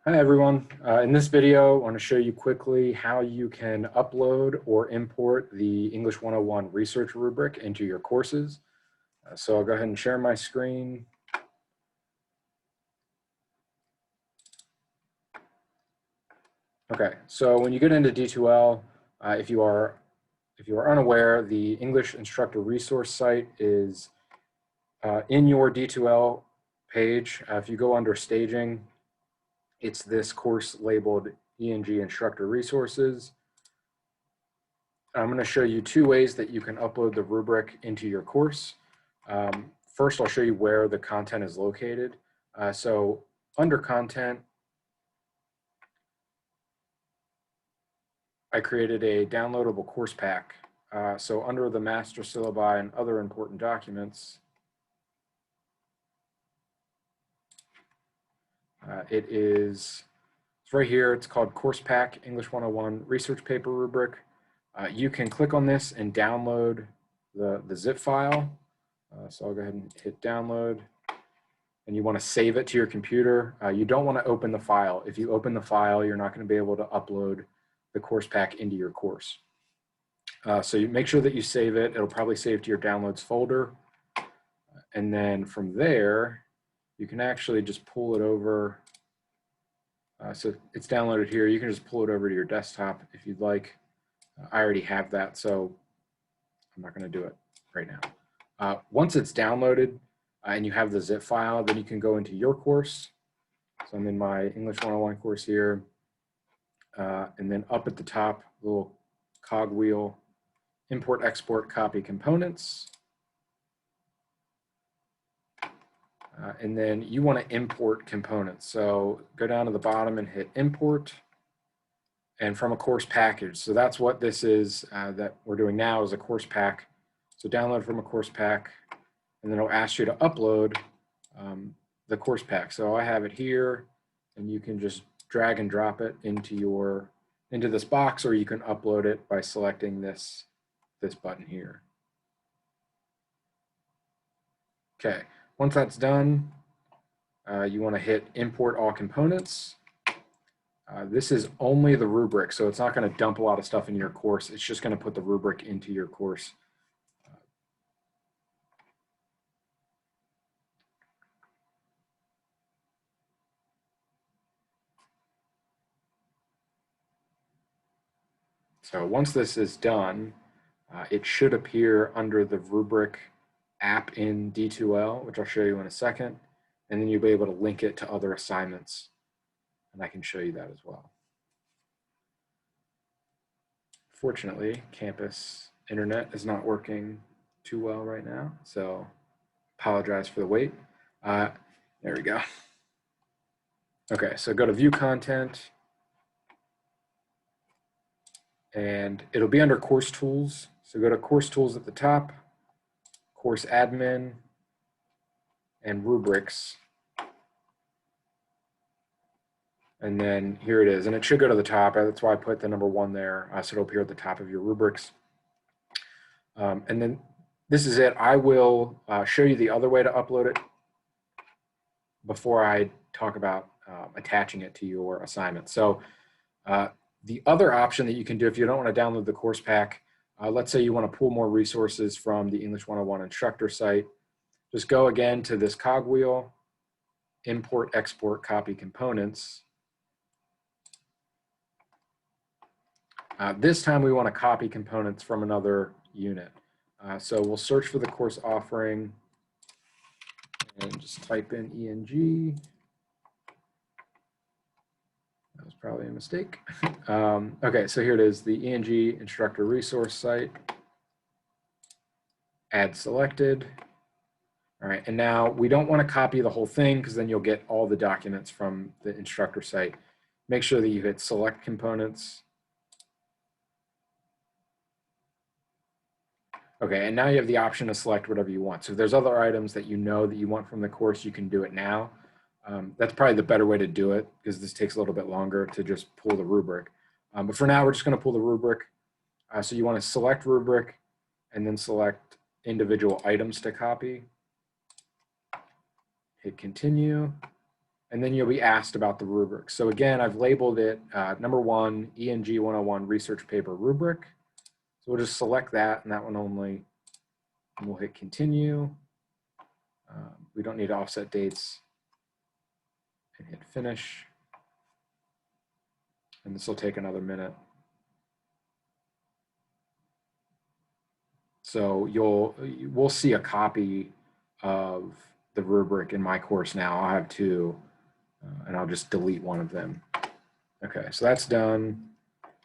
Hi everyone. In this video, I want to show you quickly how you can upload or import the English 101 research rubric into your courses. So I'll go ahead and share my screen. Okay, so when you get into D2L, if you are unaware, the English instructor resource site is in your D2L page. If you go under staging, it's this course labeled ENG instructor resources. I'm going to show you two ways that you can upload the rubric into your course. First, I'll show you where the content is located. So under content, I created a downloadable course pack. So under the master syllabi and other important documents, it's right here. It's called Course Pack English 101 Research Paper Rubric. You can click on this and download the zip file. So I'll go ahead and hit download, and you want to save it to your computer. You don't want to open the file. If you open the file, you're not going to be able to upload the course pack into your course. So you make sure that you save it. It'll probably save to your downloads folder. And then from there, you can actually just pull it over. So it's downloaded here. You can just pull it over to your desktop if you'd like. I already have that, so I'm not going to do it right now. Once it's downloaded and you have the zip file, then you can go into your course. So I'm in my English 101 course here. And then up at the top, little cog wheel, import, export, copy components. And then you want to import components. So go down to the bottom and hit import, and from a course package. So that's what this is that we're doing now, is a course pack. So download from a course pack, and then it'll ask you to upload the course pack. So I have it here, and you can just drag and drop it into this box, or you can upload it by selecting this button here. Okay, once that's done, you want to hit import all components. This is only the rubric, so it's not going to dump a lot of stuff in your course. It's just going to put the rubric into your course. So once this is done, it should appear under the rubric app in D2L, which I'll show you in a second, and then you'll be able to link it to other assignments, and I can show you that as well. Fortunately, campus internet is not working too well right now, so apologize for the wait. There we go. Okay, so go to view content, and it'll be under course tools. So go to course tools at the top, course admin, and rubrics. And then here it is, and it should go to the top. That's why I put the number 1 there, so it'll appear at the top of your rubrics. And then this is it. I will show you the other way to upload it before I talk about attaching it to your assignment. So the other option that you can do if you don't want to download the course pack, let's say you want to pull more resources from the English 101 instructor site, just go again to this cogwheel, import, export, copy components. This time we want to copy components from another unit. So we'll search for the course offering and just type in ENG. That was probably a mistake. Okay, so here it is, the ENG instructor resource site. Add selected. All right, and now we don't want to copy the whole thing because then you'll get all the documents from the instructor site. Make sure that you hit select components. Okay, and now you have the option to select whatever you want. So if there's other items that you know that you want from the course, you can do it now. That's probably the better way to do it because this takes a little bit longer to just pull the rubric. But for now, we're just going to pull the rubric. So you want to select rubric and then select individual items to copy. Hit continue. and then you'll be asked about the rubric. So again, I've labeled it number 1, ENG 101 research paper rubric. So we'll just select that and that one only, and we'll hit continue. We don't need to offset dates, and hit finish. And this will take another minute. So we'll see a copy of the rubric in my course now. I have 2, and I'll just delete one of them. Okay, so that's done.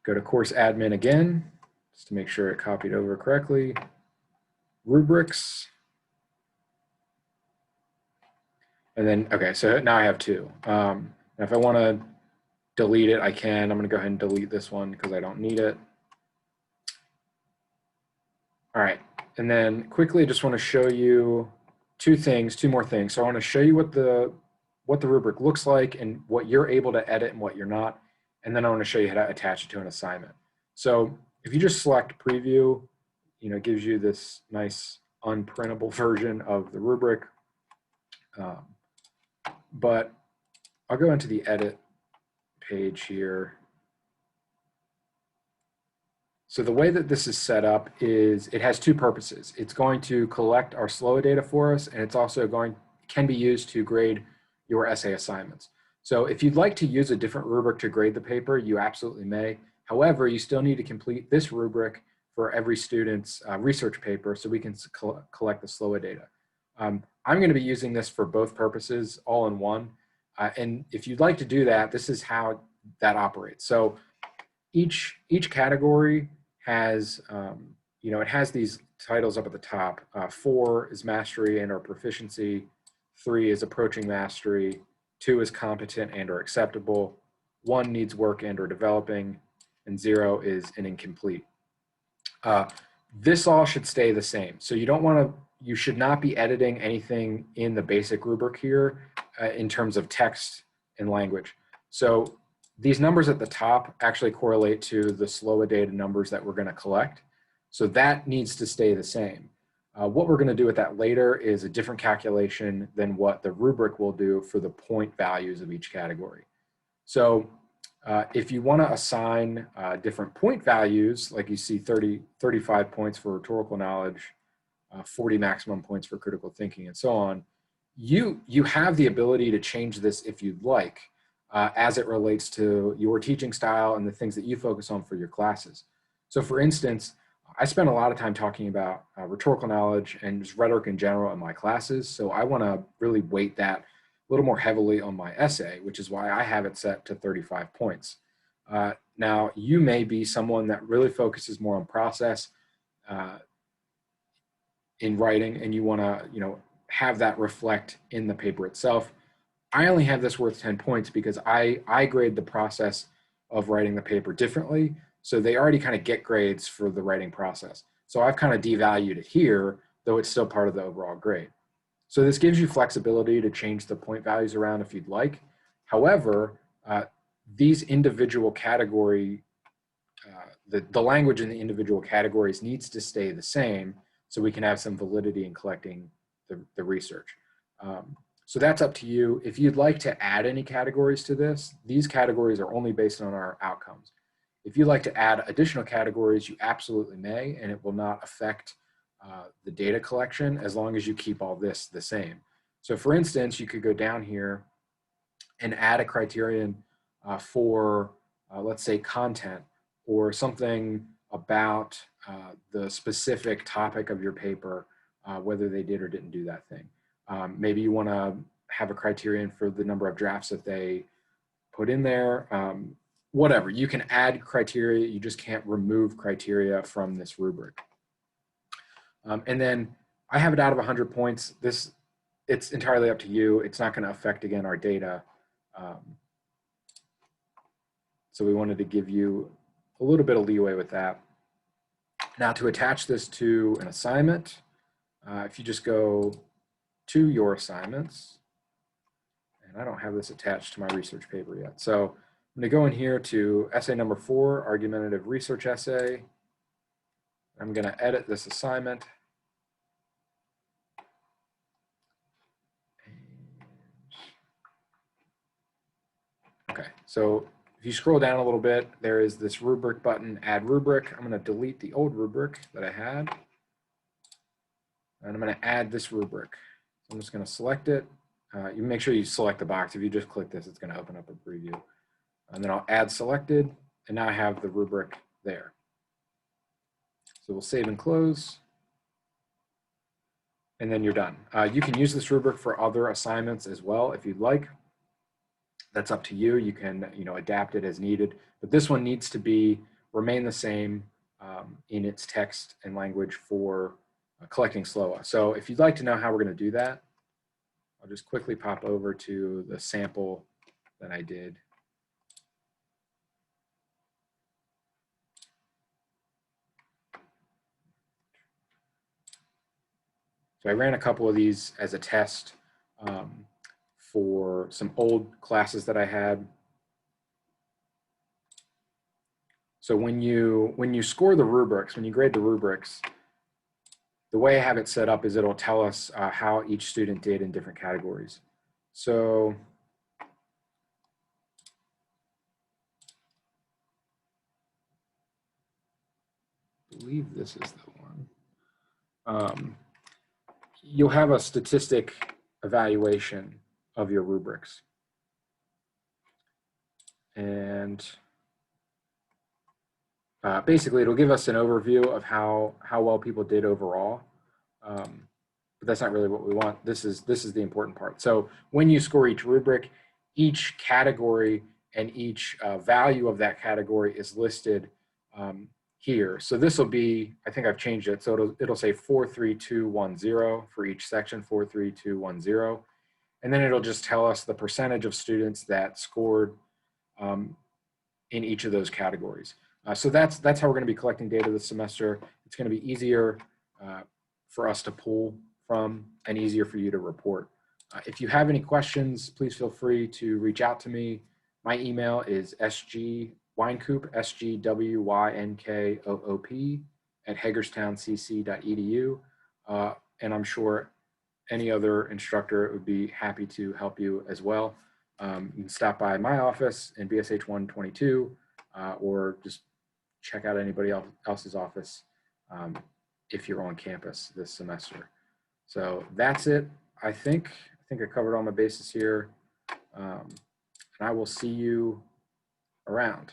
Go to course admin again, just to make sure it copied over correctly. Rubrics. And then, okay, so now I have 2. And if I want to delete it, I can. I'm going to go ahead and delete this one because I don't need it. All right, and then quickly, I just want to show you 2 more things. So I want to show you what the rubric looks like and what you're able to edit and what you're not. And then I want to show you how to attach it to an assignment. So if you just select preview, it gives you this nice unprintable version of the rubric. But I'll go into the edit page here. So the way that this is set up is it has 2 purposes. It's going to collect our SLOA data for us, and it's also can be used to grade your essay assignments. So if you'd like to use a different rubric to grade the paper, you absolutely may. However, you still need to complete this rubric for every student's research paper so we can collect the SLOA data. I'm going to be using this for both purposes all in one. And if you'd like to do that, this is how that operates. So each category has, it has these titles up at the top. 4 is mastery and or proficiency. 3 is approaching mastery. 2 is competent and or acceptable. 1 needs work and or developing. And 0 is an incomplete. This all should stay the same. So you should not be editing anything in the basic rubric here in terms of text and language. So these numbers at the top actually correlate to the SLOA data numbers that we're going to collect. So that needs to stay the same. What we're going to do with that later is a different calculation than what the rubric will do for the point values of each category. So if you want to assign different point values, like you see 35 points for rhetorical knowledge, 40 maximum points for critical thinking, and so on, you have the ability to change this if you'd like, as it relates to your teaching style and the things that you focus on for your classes. So for instance, I spend a lot of time talking about rhetorical knowledge and just rhetoric in general in my classes. So I want to really weight that a little more heavily on my essay, which is why I have it set to 35 points. Now, you may be someone that really focuses more on process in writing, and you want to, have that reflect in the paper itself. I only have this worth 10 points because I grade the process of writing the paper differently. So they already kind of get grades for the writing process. So I've kind of devalued it here, though it's still part of the overall grade. So this gives you flexibility to change the point values around if you'd like. However, these individual category, the language in the individual categories needs to stay the same so we can have some validity in collecting the research. So that's up to you. If you'd like to add any categories to this, these categories are only based on our outcomes. If you'd like to add additional categories, you absolutely may, and it will not affect the data collection as long as you keep all this the same. So for instance, you could go down here and add a criterion for, let's say, content or something about the specific topic of your paper, whether they did or didn't do that thing. Maybe you want to have a criterion for the number of drafts that they put in there. Whatever, you can add criteria, you just can't remove criteria from this rubric. And then I have it out of 100 points. It's entirely up to you. It's not going to affect, again, our data. So we wanted to give you a little bit of leeway with that. Now to attach this to an assignment, if you just go to your assignments, and I don't have this attached to my research paper yet. So I'm going to go in here to essay number 4, argumentative research essay. I'm going to edit this assignment. So if you scroll down a little bit, there is this rubric button, add rubric. I'm going to delete the old rubric that I had. And I'm going to add this rubric. So I'm just going to select it. You make sure you select the box. If you just click this, it's going to open up a preview. And then I'll add selected. And now I have the rubric there. So we'll save and close. And then you're done. You can use this rubric for other assignments as well if you'd like. That's up to you. You can adapt it as needed. But this one needs to remain the same in its text and language for collecting SLOA. So if you'd like to know how we're going to do that, I'll just quickly pop over to the sample that I did. So I ran a couple of these as a test for some old classes that I had. So when you score the rubrics, when you grade the rubrics, the way I have it set up is it'll tell us how each student did in different categories. So I believe this is the one. You'll have a statistic evaluation of your rubrics. And basically, it'll give us an overview of how well people did overall. But that's not really what we want. This is the important part. So when you score each rubric, each category and each value of that category is listed here. So this will be, I think I've changed it. So it'll say 43210 for each section, 43210. And then it'll just tell us the percentage of students that scored in each of those categories. So that's how we're going to be collecting data this semester. It's going to be easier for us to pull from and easier for you to report. If you have any questions, please feel free to reach out to me. My email is sgwynkoop, SGWYNKOOP @hagerstowncc.edu. And I'm sure any other instructor would be happy to help you as well. You can stop by my office in BSH 122 or just check out anybody else's office if you're on campus this semester. So that's it. I think I covered all my bases here. And I will see you around.